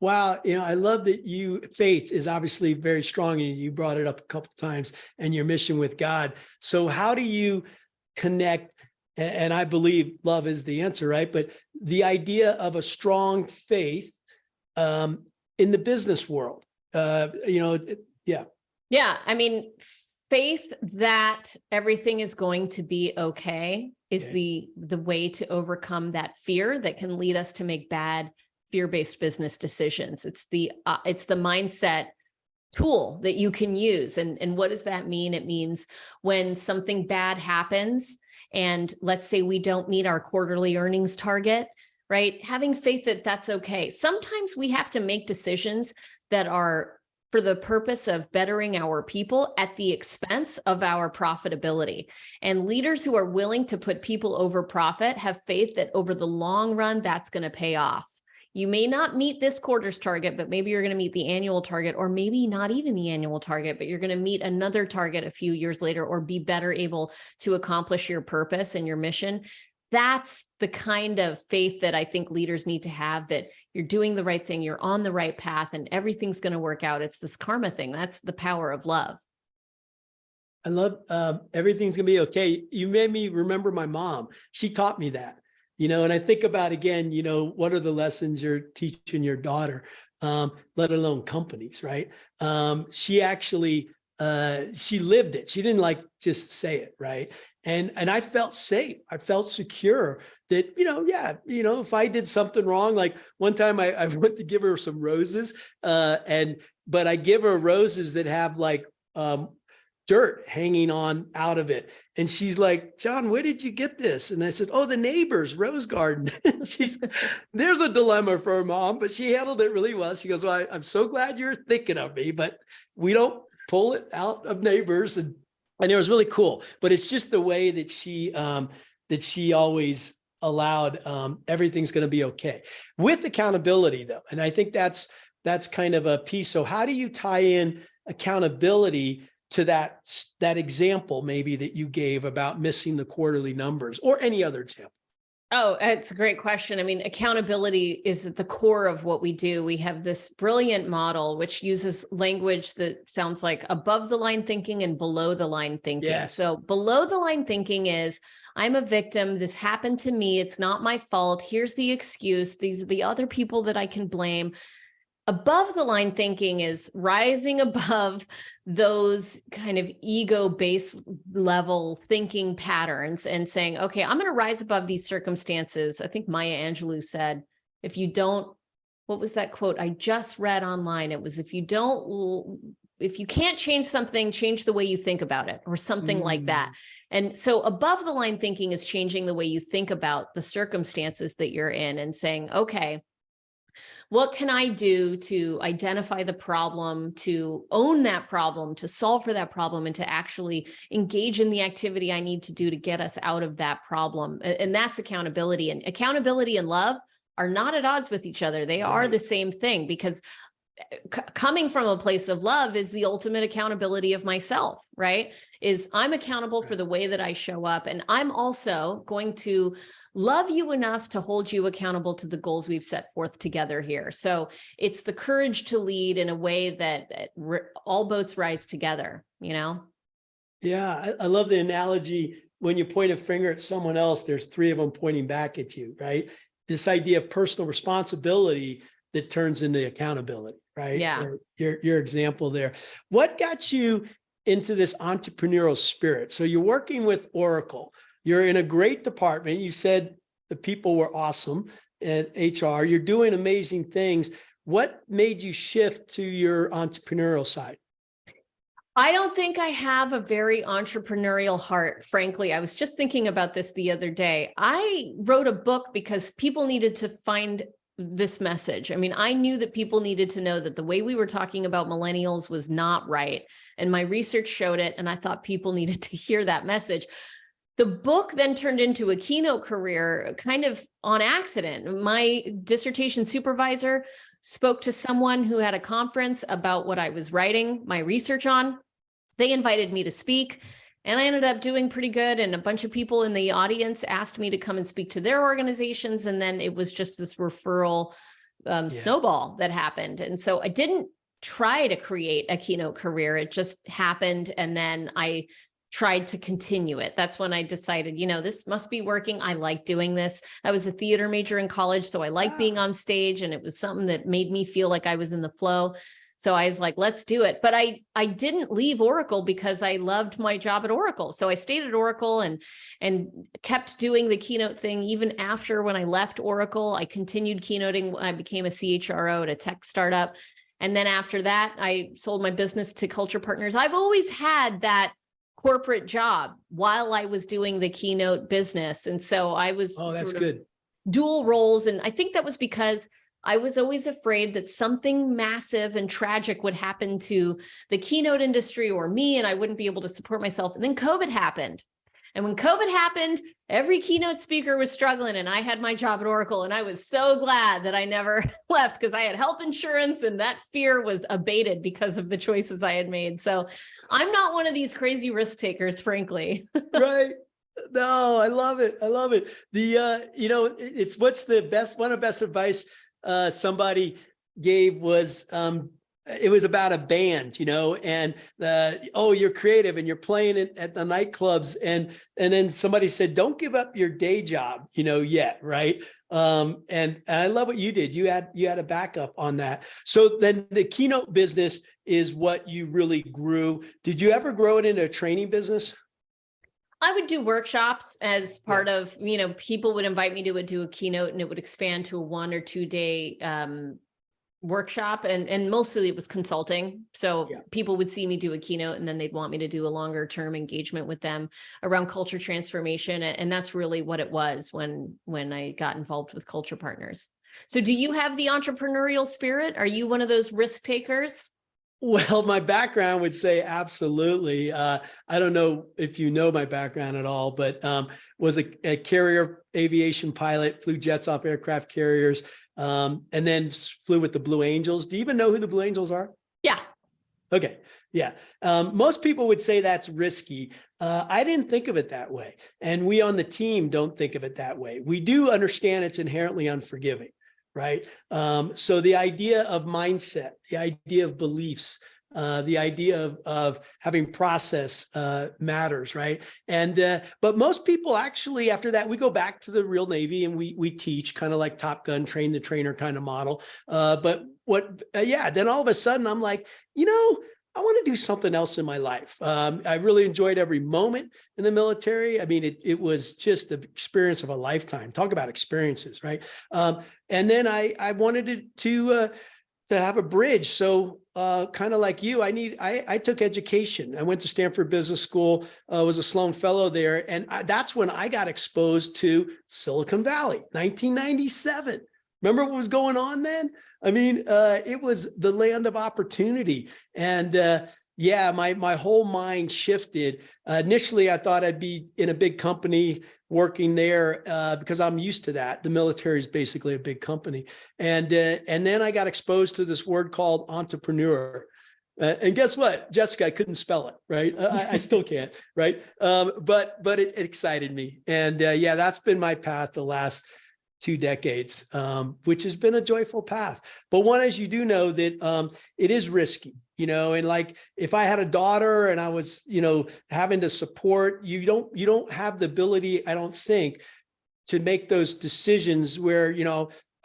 Wow. You know, I love that faith is obviously very strong, and you brought it up a couple of times, and your mission with God. So how do you connect? And I believe love is the answer, right? But the idea of a strong faith in the business world, Yeah. Yeah. I mean, faith that everything is going to be okay is the way to overcome that fear that can lead us to make bad fear-based business decisions. It's the mindset tool that you can use. And what does that mean? It means when something bad happens, and let's say we don't meet our quarterly earnings target, right? Having faith that that's okay. Sometimes we have to make decisions that are for the purpose of bettering our people at the expense of our profitability. And leaders who are willing to put people over profit have faith that over the long run, that's going to pay off. You may not meet this quarter's target, but maybe you're going to meet the annual target, or maybe not even the annual target, but you're going to meet another target a few years later, or be better able to accomplish your purpose and your mission. That's the kind of faith that I think leaders need to have, that you're doing the right thing, you're on the right path, and everything's going to work out. It's this karma thing. That's the power of love. I love everything's going to be okay. You made me remember my mom. She taught me that, and I think about, again, what are the lessons you're teaching your daughter, let alone companies, right? She actually, she lived it. She didn't just say it, right? And I felt safe. I felt secure that, if I did something wrong, like one time I went to give her some roses, but I give her roses that have dirt hanging on out of it. And she's like, John, where did you get this? And I said, oh, the neighbor's rose garden. There's a dilemma for her mom, but she handled it really well. She goes, well, I'm so glad you're thinking of me, but we don't pull it out of neighbors. And it was really cool, but it's just the way that she always allowed everything's going to be okay with accountability, though. And I think that's kind of a piece. So how do you tie in accountability to that example maybe that you gave about missing the quarterly numbers, or any other example? Oh, it's a great question. I mean, accountability is at the core of what we do. We have this brilliant model which uses language that sounds like above the line thinking and below the line thinking. Yes. So below the line thinking is, I'm a victim. This happened to me. It's not my fault. Here's the excuse. These are the other people that I can blame. Above the line thinking is rising above those kind of ego-based level thinking patterns and saying, okay, I'm going to rise above these circumstances. I think Maya Angelou said, if you don't, what was that quote I just read online? It was, if you can't change something, change the way you think about it, or something like that. And so above the line thinking is changing the way you think about the circumstances that you're in and saying, okay, what can I do to identify the problem, to own that problem, to solve for that problem, and to actually engage in the activity I need to do to get us out of that problem? And that's accountability. And accountability and love are not at odds with each other. They are the same thing, because coming from a place of love is the ultimate accountability of myself, right? Is I'm accountable for the way that I show up. And I'm also going to love you enough to hold you accountable to the goals we've set forth together here. So it's the courage to lead in a way that all boats rise together, Yeah, I love the analogy. When you point a finger at someone else, there's three of them pointing back at you, right? This idea of personal responsibility that turns into accountability, right? Yeah. Or your example there. What got you into this entrepreneurial spirit? So you're working with Oracle. You're in a great department. You said the people were awesome at HR. You're doing amazing things. What made you shift to your entrepreneurial side? I don't think I have a very entrepreneurial heart, frankly. I was just thinking about this the other day. I wrote a book because people needed to find this message. I mean, I knew that people needed to know that the way we were talking about millennials was not right. And my research showed it. And I thought people needed to hear that message. The book then turned into a keynote career kind of on accident. My dissertation supervisor spoke to someone who had a conference about what I was writing my research on. They invited me to speak, and I ended up doing pretty good. And a bunch of people in the audience asked me to come and speak to their organizations. And then it was just this referral snowball that happened. And so I didn't try to create a keynote career. It just happened. And then I tried to continue it. That's when I decided, this must be working. I like doing this. I was a theater major in college, so I liked being on stage, and it was something that made me feel like I was in the flow. So I was like, let's do it. But I didn't leave Oracle because I loved my job at Oracle. So I stayed at Oracle and kept doing the keynote thing. Even after when I left Oracle, I continued keynoting. I became a CHRO at a tech startup. And then after that, I sold my business to Culture Partners. I've always had that corporate job while I was doing the keynote business. And so I was that's good. Dual roles. And I think that was because I was always afraid that something massive and tragic would happen to the keynote industry or me, and I wouldn't be able to support myself. And then COVID happened. And when COVID happened, every keynote speaker was struggling, and I had my job at Oracle. And I was so glad that I never left, because I had health insurance and that fear was abated because of the choices I had made. So I'm not one of these crazy risk takers, frankly. Right. No, I love it. I love it. It's what's the best, one of the best advice somebody gave was, it was about a band, and you're creative and you're playing it at the nightclubs. And then somebody said, don't give up your day job, yet. Right. And I love what you did. You had a backup on that. So then the keynote business is what you really grew. Did you ever grow it into a training business? I would do workshops as part of, people would invite me to do a keynote, and it would expand to a 1 or 2 day workshop. And mostly it was consulting. So people would see me do a keynote, and then they'd want me to do a longer term engagement with them around culture transformation. And that's really what it was when I got involved with Culture Partners. So do you have the entrepreneurial spirit? Are you one of those risk takers? Well, my background would say absolutely. I don't know if you know my background at all, but was a carrier aviation pilot, flew jets off aircraft carriers, and then flew with the Blue Angels. Do you even know who the Blue Angels are? Yeah. Okay. Yeah. Most people would say that's risky. I didn't think of it that way. And we on the team don't think of it that way. We do understand it's inherently unforgiving. Right. So the idea of mindset, the idea of beliefs, the idea of having process matters. Right. And but most people actually, after that, we go back to the real Navy and we teach kind of like Top Gun, train the trainer kind of model. But then all of a sudden I'm like, I want to do something else in my life. I really enjoyed every moment in the military. I mean, it was just the experience of a lifetime. Talk about experiences, right? And then I wanted to have a bridge. So kind of like you, I took education. I went to Stanford Business School, was a Sloan Fellow there. And that's when I got exposed to Silicon Valley, 1997. Remember what was going on then? I mean, it was the land of opportunity. And my whole mind shifted. Initially, I thought I'd be in a big company working there because I'm used to that. The military is basically a big company. And then I got exposed to this word called entrepreneur. And guess what, Jessica, I couldn't spell it, right? I still can't, right? But it excited me. And that's been my path the last 2 decades, which has been a joyful path. But one, as you do know, that it is risky, and like if I had a daughter and I was, having to support, you don't have the ability, I don't think, to make those decisions where,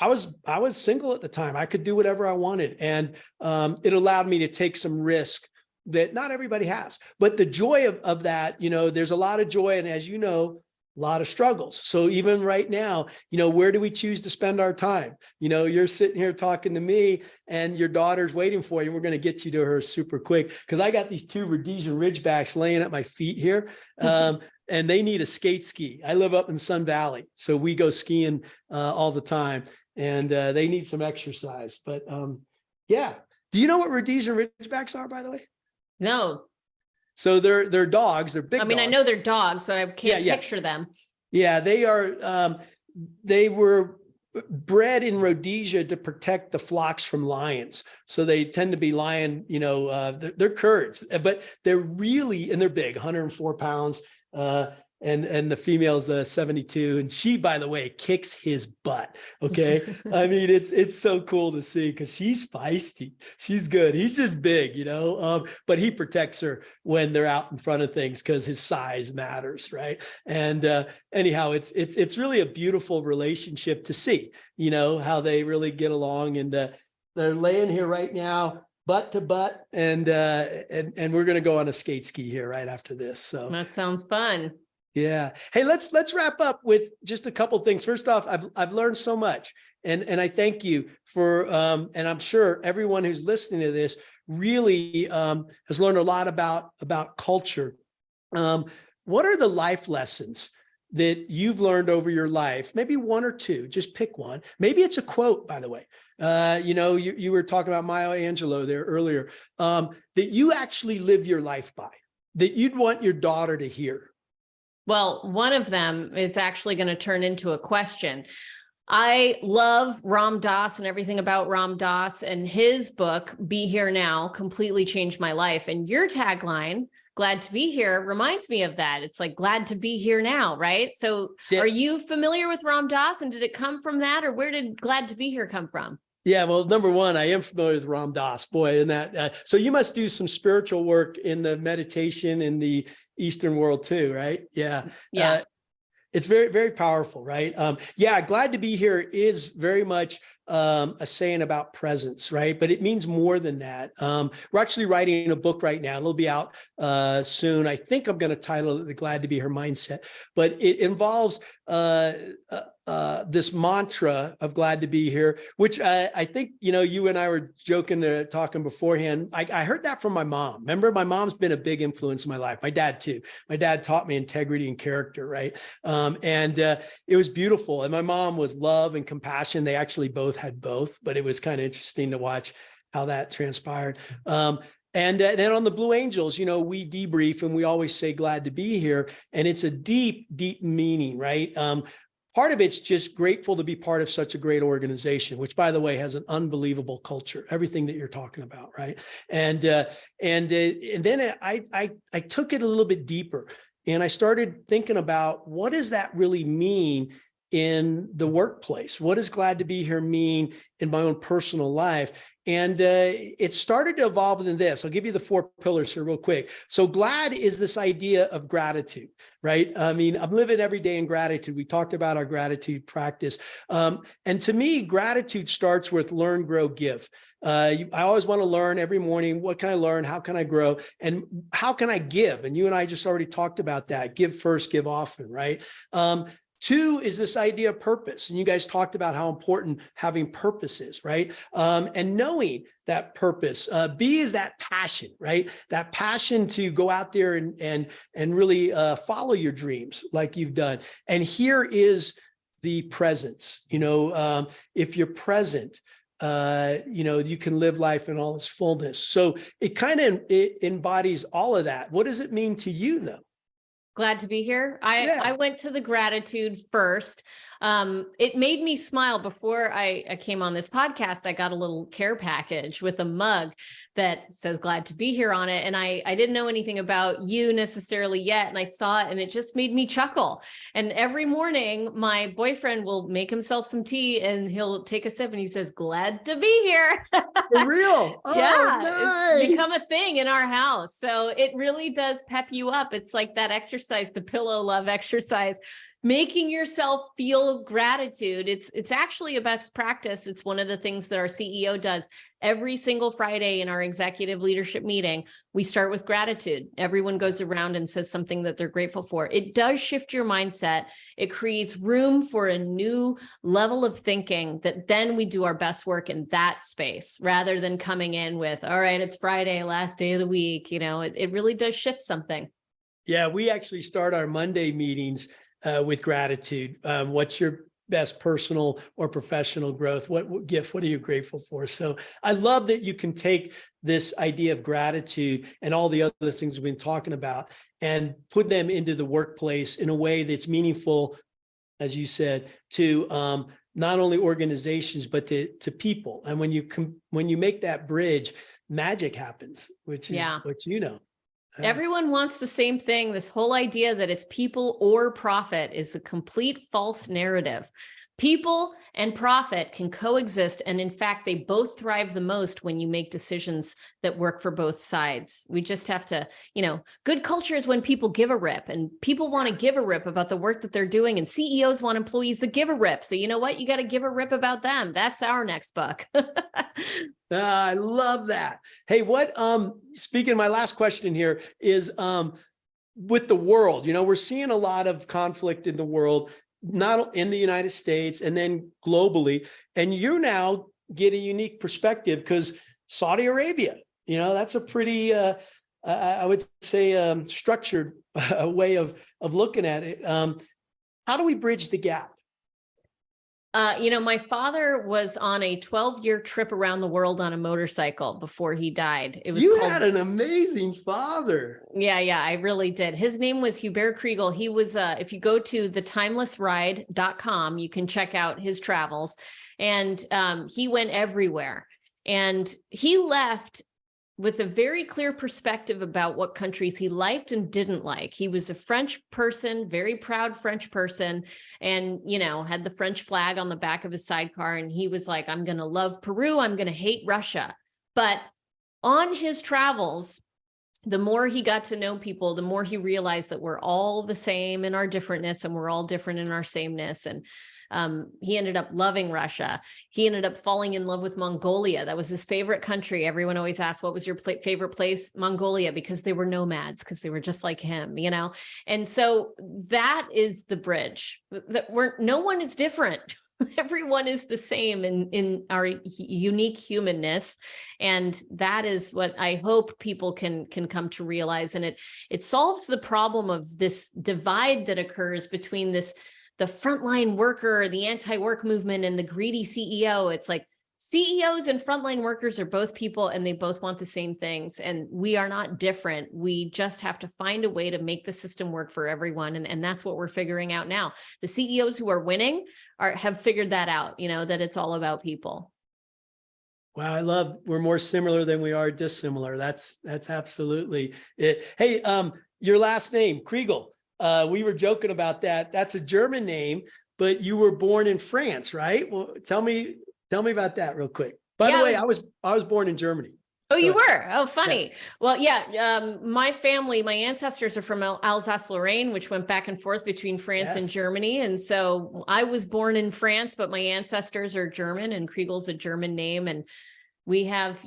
I was single at the time. I could do whatever I wanted. And it allowed me to take some risk that not everybody has. But the joy of that, there's a lot of joy. And as you know, a lot of struggles. So even right now, where do we choose to spend our time? You're sitting here talking to me and your daughter's waiting for you. We're going to get you to her super quick because I got these 2 Rhodesian Ridgebacks laying at my feet here. And they need a skate ski. I live up in Sun Valley, so we go skiing all the time, and they need some exercise. But do you know what Rhodesian Ridgebacks are, by the way? No. So they're dogs. They're big. I know they're dogs, but I can't picture them. Yeah, they are. They were bred in Rhodesia to protect the flocks from lions. So they tend to be lion. They're curds, but they're big, 104 pounds. And the female's 72, and she, by the way, kicks his butt. Okay. I mean, it's so cool to see because she's feisty. She's good. He's just big, but he protects her when they're out in front of things because his size matters. Right. And anyhow, it's really a beautiful relationship to see, how they really get along. And they're laying here right now. butt to butt, and we're going to go on a skate ski here right after this. So That sounds fun. yeah. Hey, let's wrap up with just a couple of things. First off, I've learned so much, and I thank you for and I'm sure everyone who's listening to this really has learned a lot about culture. What are the life lessons that you've learned over your life? Maybe one or two, just pick one. Maybe it's a quote, by the way. You were talking about Maya Angelou there earlier, that you actually live your life by, that you'd want your daughter to hear. Well, one of them is actually going to turn into a question. I love Ram Dass and everything about Ram Dass, and his book, Be Here Now, completely changed my life. And your tagline, glad to be here, reminds me of that. It's like, glad to be here now, right? So are you familiar with Ram Dass, and did it come from that, or where did glad to be here come from? Yeah, well, number one, I am familiar with Ram Dass, boy, and that. So you must do some spiritual work in the meditation in the Eastern world too, right? Yeah. Yeah. It's very, very powerful, right? Yeah, glad to be here is very much a saying about presence, right? But it means more than that. We're actually writing a book right now. It'll be out soon. I think I'm going to title it The Glad to Be Here Mindset, but it involves this mantra of glad to be here, which I think, you and I were joking, talking beforehand. I heard that from my mom. Remember, my mom's been a big influence in my life. My dad too. My dad taught me integrity and character, right? And it was beautiful. And my mom was love and compassion. They actually both had both, but it was kind of interesting to watch how that transpired. And then on the Blue Angels, we debrief and we always say glad to be here. And it's a deep, deep meaning, right? Part of it's just grateful to be part of such a great organization, which, by the way, has an unbelievable culture, everything that you're talking about, right? And then I took it a little bit deeper, and I started thinking about, what does that really mean in the workplace? What does glad to be here mean in my own personal life? And it started to evolve into this. I'll give you the 4 pillars here real quick. So glad is this idea of gratitude, right? I mean, I'm living every day in gratitude. We talked about our gratitude practice. And to me, gratitude starts with learn, grow, give. I always want to learn every morning. What can I learn? How can I grow? And how can I give? And you and I just already talked about that. Give first, give often, right? 2 is this idea of purpose. And you guys talked about how important having purpose is, right? And knowing that purpose. B is that passion, right? That passion to go out there and really follow your dreams like you've done. And here is the presence. If you're present, you can live life in all its fullness. So it embodies all of that. What does it mean to you, though? Glad to be here. I went to the gratitude first. It made me smile. Before I came on this podcast, I got a little care package with a mug that says glad to be here on it. And I didn't know anything about you necessarily yet. And I saw it and it just made me chuckle. And every morning my boyfriend will make himself some tea and he'll take a sip and he says, glad to be here. For real? Oh, yeah, nice. It's become a thing in our house. So it really does pep you up. It's like that exercise, the pillow love exercise, making yourself feel gratitude. It's actually a best practice. It's one of the things that our CEO does every single Friday in our executive leadership meeting. We start with gratitude. Everyone goes around and says something that they're grateful for. It does shift your mindset. It creates room for a new level of thinking that then we do our best work in that space rather than coming in with, all right, it's Friday, last day of the week. It really does shift something. Yeah, we actually start our Monday meetings with gratitude. What's your best personal or professional growth? What gift? What are you grateful for? So I love that you can take this idea of gratitude and all the other things we've been talking about and put them into the workplace in a way that's meaningful, as you said, to not only organizations, but to people. And when you make that bridge, magic happens, which is what you know. Everyone wants the same thing. This whole idea that it's people or profit is a complete false narrative. People and profit can coexist. And in fact, they both thrive the most when you make decisions that work for both sides. We just have to, good culture is when people give a rip, and people want to give a rip about the work that they're doing, and CEOs want employees that give a rip. So you know what? You got to give a rip about them. That's our next book. I love that. Hey, speaking of my last question here is, with the world, we're seeing a lot of conflict in the world, not in the United States and then globally. And you now get a unique perspective because Saudi Arabia, that's a pretty, I would say, structured way of looking at it. How do we bridge the gap? My father was on a 12-year trip around the world on a motorcycle before he died. You had an amazing father. Yeah, I really did. His name was Hubert Kriegel. He was, if you go to thetimelessride.com, you can check out his travels. And he went everywhere. And he left with a very clear perspective about what countries he liked and didn't like. He was a French person, very proud French person, and, had the French flag on the back of his sidecar. And he was like, I'm going to love Peru. I'm going to hate Russia. But on his travels, the more he got to know people, the more he realized that we're all the same in our differentness, and we're all different in our sameness. And he ended up loving Russia. He ended up falling in love with Mongolia. That was his favorite country. Everyone always asked, what was your favorite place? Mongolia, because they were nomads, because they were just like him, And so that is the bridge. No one is different. Everyone is the same in our unique humanness. And that is what I hope people can come to realize. And it solves the problem of this divide that occurs between the frontline worker, the anti-work movement, and the greedy CEO. It's like CEOs and frontline workers are both people, and they both want the same things. And we are not different. We just have to find a way to make the system work for everyone. And that's what we're figuring out now. The CEOs who are winning have figured that out, that it's all about people. Wow, we're more similar than we are dissimilar. That's absolutely it. Hey, your last name, Kriegel. We were joking about that. That's a German name, but you were born in France, right? Well, tell me about that real quick. By the way, I was born in Germany. Oh, you were? Oh, funny. Yeah. Well, my ancestors are from Alsace-Lorraine, which went back and forth between France and Germany. And so I was born in France, but my ancestors are German, and Kriegel's a German name. And we have,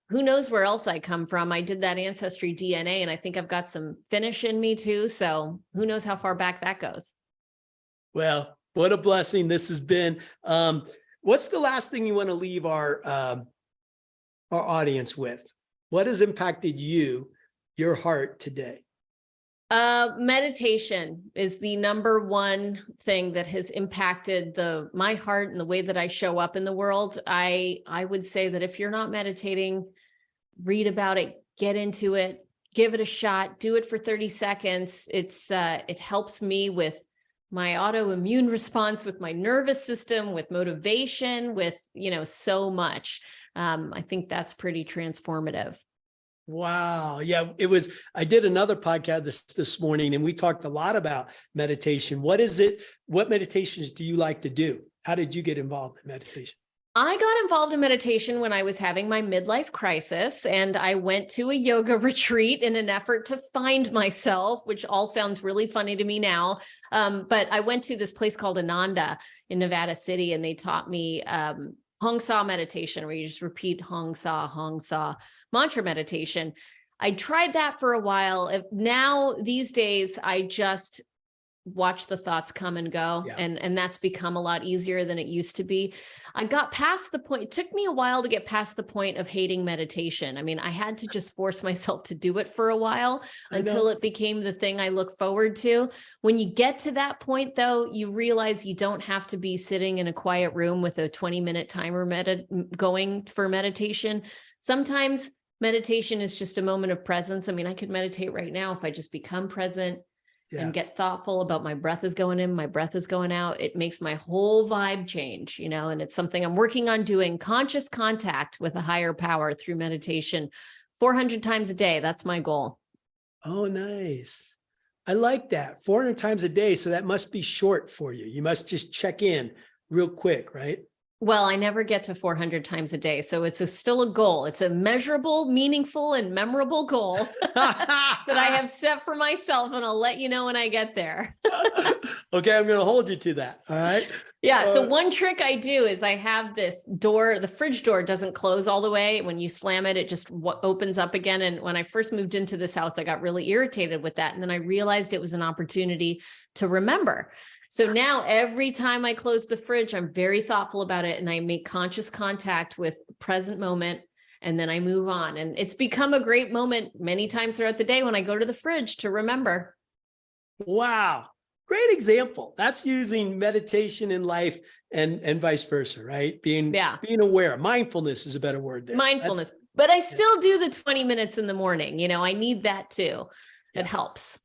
who knows where else I come from. I did that ancestry DNA, and I think I've got some Finnish in me too. So who knows how far back that goes. Well, what a blessing this has been. What's the last thing you want to leave our audience with? What has impacted your heart today? Meditation is the number one thing that has impacted my heart and the way that I show up in the world. I would say that if you're not meditating, read about it, get into it, give it a shot, do it for 30 seconds. It helps me with my autoimmune response, with my nervous system, with motivation, with, so much. I think that's pretty transformative. Wow. Yeah, I did another podcast this morning, and we talked a lot about meditation. What is it? What meditations do you like to do? How did you get involved in meditation? I got involved in meditation when I was having my midlife crisis, and I went to a yoga retreat in an effort to find myself, which all sounds really funny to me now. But I went to this place called Ananda in Nevada City, and they taught me Hong Sa meditation, where you just repeat Hong Sa, mantra meditation. I tried that for a while. Now, these days, I just watch the thoughts come and go. Yeah. And that's become a lot easier than it used to be. I got past the point. It took me a while to get past the point of hating meditation. I mean, I had to just force myself to do it for a while until it became the thing I look forward to. When you get to that point, though, you realize you don't have to be sitting in a quiet room with a 20-minute timer going for meditation. Sometimes meditation is just a moment of presence. I mean, I could meditate right now if I just become present. Yeah. And get thoughtful about my breath is going in, my breath is going out. It makes my whole vibe change, and it's something I'm working on doing. Conscious contact with a higher power through meditation 400 times a day. That's my goal. Oh, nice. I like that. 400 times a day. So that must be short for you. You must just check in real quick, right? Well, I never get to 400 times a day. So it's still a goal. It's a measurable, meaningful, and memorable goal that I have set for myself. And I'll let you know when I get there. Okay, I'm going to hold you to that. All right. Yeah. So one trick I do is I have this door, the fridge door doesn't close all the way. When you slam it, it just opens up again. And when I first moved into this house, I got really irritated with that. And then I realized it was an opportunity to remember. So now every time I close the fridge, I'm very thoughtful about it and I make conscious contact with present moment and then I move on. And it's become a great moment many times throughout the day when I go to the fridge to remember. Wow. Great example. That's using meditation in life and vice versa, right? Being aware. Mindfulness is a better word there. Mindfulness. But I still do the 20 minutes in the morning. You know, I need that too. It helps.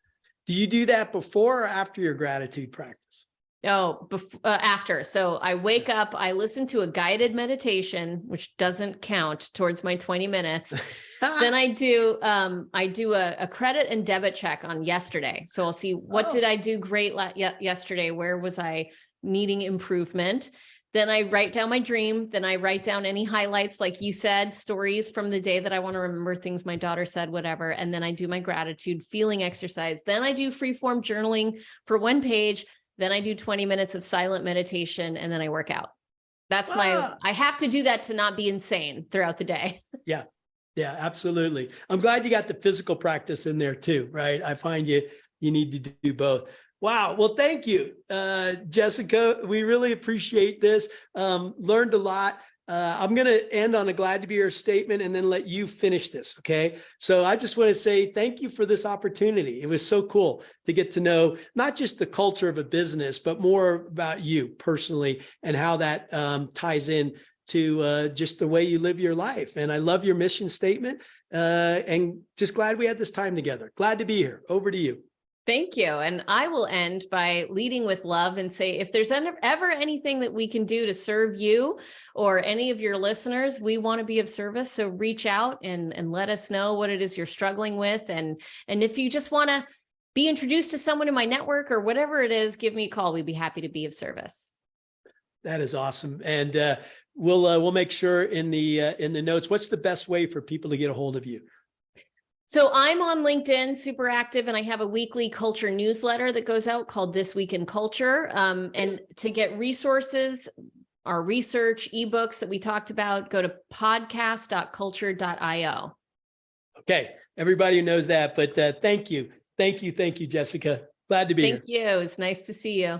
Do you do that before or after your gratitude practice? Oh, after. So I wake up, I listen to a guided meditation, which doesn't count towards my 20 minutes. Then I do a credit and debit check on yesterday. So I'll see what did I do great yesterday? Where was I needing improvement? Then I write down my dream. Then I write down any highlights, like you said, stories from the day that I want to remember, things my daughter said, whatever. And then I do my gratitude feeling exercise. Then I do free-form journaling for 1 page. Then I do 20 minutes of silent meditation and then I work out. That's I have to do that to not be insane throughout the day. Yeah. Yeah, absolutely. I'm glad you got the physical practice in there too, right? I find you need to do both. Wow. Well, thank you, Jessica. We really appreciate this. Learned a lot. I'm going to end on a glad to be here statement and then let you finish this. Okay. So I just want to say thank you for this opportunity. It was so cool to get to know not just the culture of a business, but more about you personally and how that ties in to just the way you live your life. And I love your mission statement and just glad we had this time together. Glad to be here. Over to you. Thank you. And I will end by leading with love and say, if there's ever anything that we can do to serve you or any of your listeners, we want to be of service. So reach out and let us know what it is you're struggling with. And if you just want to be introduced to someone in my network or whatever it is, give me a call. We'd be happy to be of service. That is awesome. And we'll make sure in the notes, what's the best way for people to get a hold of you? So I'm on LinkedIn, super active, and I have a weekly culture newsletter that goes out called This Week in Culture. And to get resources, our research, ebooks that we talked about, go to podcast.culture.io. Okay, everybody knows that, but thank you. Thank you, Jessica. Glad to be here. Thank you. It's nice to see you.